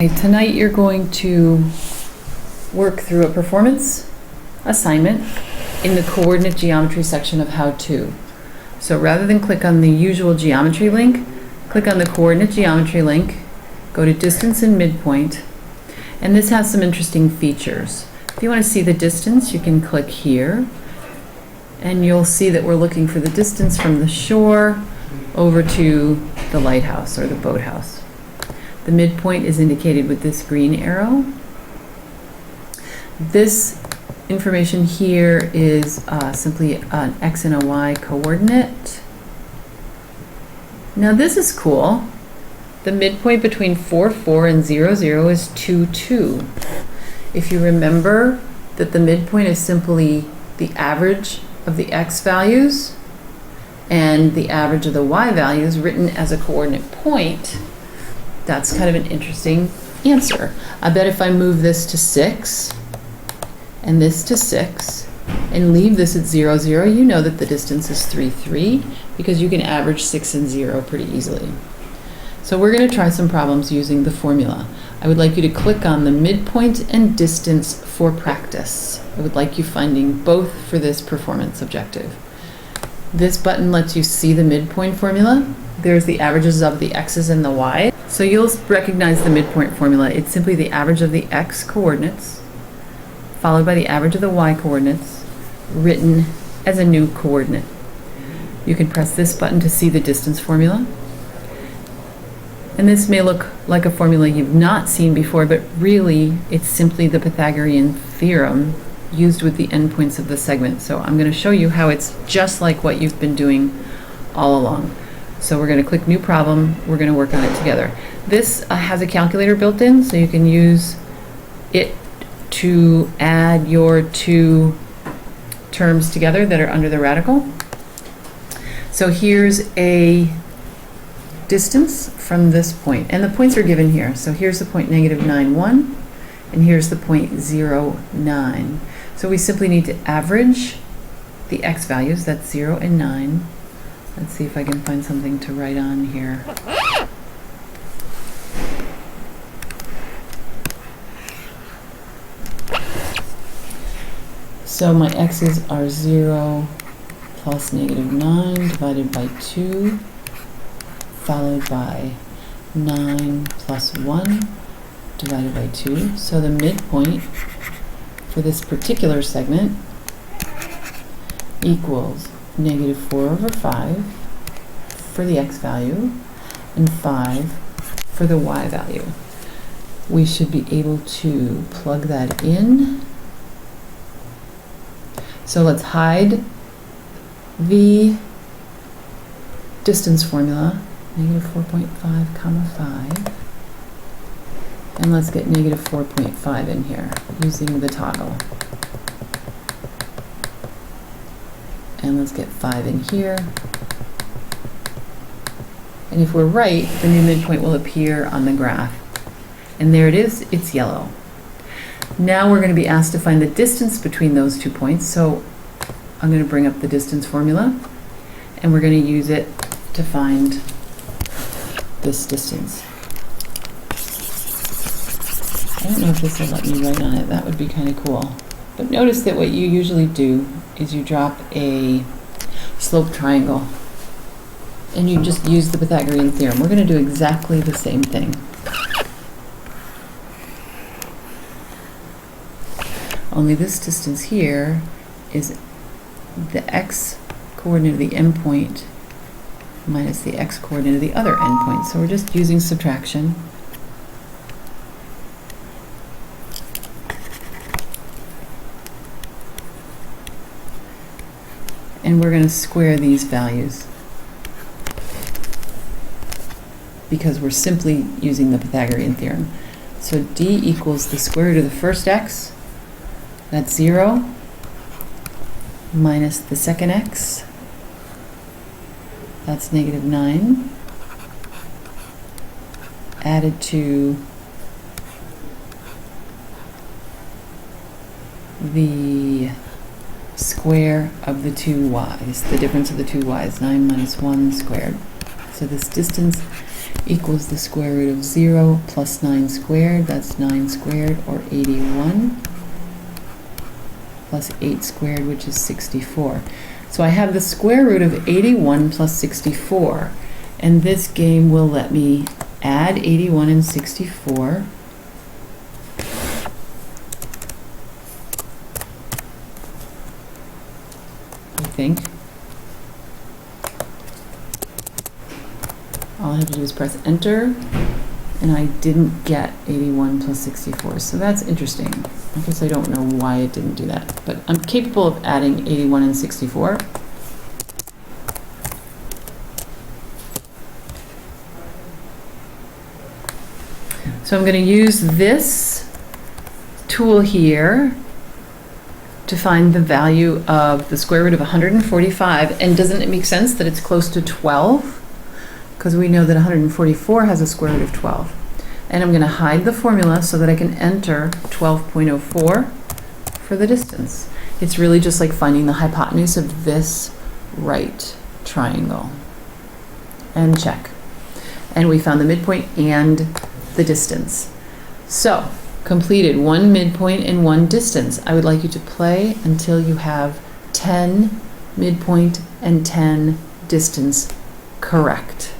Tonight you're going to work through a performance assignment in the coordinate geometry section of How To. So rather than click on the usual geometry link, click on the coordinate geometry link, go to distance and midpoint, and this has some interesting features. If you want to see the distance, you can click here, and you'll see that we're looking for the distance from the shore over to the lighthouse or the boathouse. The midpoint is indicated with this green arrow. This information here is simply an X and a Y coordinate. Now this is cool. The midpoint between 4, 4 and 0, 0 is 2, 2. If you remember that the midpoint is simply the average of the X values and the average of the Y values written as a coordinate point, that's kind of an interesting answer. I bet if I move this to 6 and this to 6 and leave this at 0, 0, you know that the distance is 3, 3 because you can average 6 and 0 pretty easily. So we're going to try some problems using the formula. I would like you to click on the midpoint and distance for practice. I would like you finding both for this performance objective. This button lets you see the midpoint formula. There's the averages of the X's and the Y. So you'll recognize the midpoint formula. It's simply the average of the X coordinates followed by the average of the Y coordinates written as a new coordinate. You can press this button to see the distance formula. And this may look like a formula you've not seen before, but really it's simply the Pythagorean theorem used with the endpoints of the segment. So I'm going to show you how it's just like what you've been doing all along. So we're going to click New Problem. We're going to work on it together. This has a calculator built in, so you can use it to add your two terms together that are under the radical. So here's a distance from this point, and the points are given here. So here's the point -9, 1, and here's the point 0, 9. So we simply need to average the X values, that's 0 and 9. Let's see if I can find something to write on here. So my X's are 0 plus -9 divided by 2, followed by 9 plus 1 divided by 2. So the midpoint for this particular segment equals -4/5 for the X value and 5 for the Y value. We should be able to plug that in. So let's hide the distance formula, -4.5, 5, and let's get -4.5 in here using the toggle. And let's get 5 in here. And if we're right, the new midpoint will appear on the graph. And there it is, it's yellow. Now we're going to be asked to find the distance between those 2 points. So I'm going to bring up the distance formula, and we're going to use it to find this distance. I don't know if this will let me write on it. That would be kind of cool. But notice that what you usually do is you drop a slope triangle and you just use the Pythagorean theorem. We're going to do exactly the same thing. Only this distance here is the X coordinate of the endpoint minus the X coordinate of the other endpoint. So we're just using subtraction. And we're going to square these values because we're simply using the Pythagorean theorem. So D equals the square root of the first X, that's 0, minus the second X, that's -9, added to the square of the two y's, the difference of the two y's, 9 minus 1 squared. So this distance equals the square root of 0 plus 9 squared, that's 9 squared, or 81, plus 8 squared, which is 64. So I have the square root of 81 plus 64, and this game will let me add 81 and 64. I think. All I have to do is press enter, and I didn't get 81 plus 64, so that's interesting. I guess I don't know why it didn't do that, but I'm capable of adding 81 and 64. So I'm going to use this tool here to find the value of the square root of 145, and doesn't it make sense that it's close to 12? Because we know that 144 has a square root of 12. And I'm going to hide the formula so that I can enter 12.04 for the distance. It's really just like finding the hypotenuse of this right triangle. And check. And we found the midpoint and the distance. So, completed one midpoint and one distance. I would like you to play until you have 10 midpoint and 10 distance correct.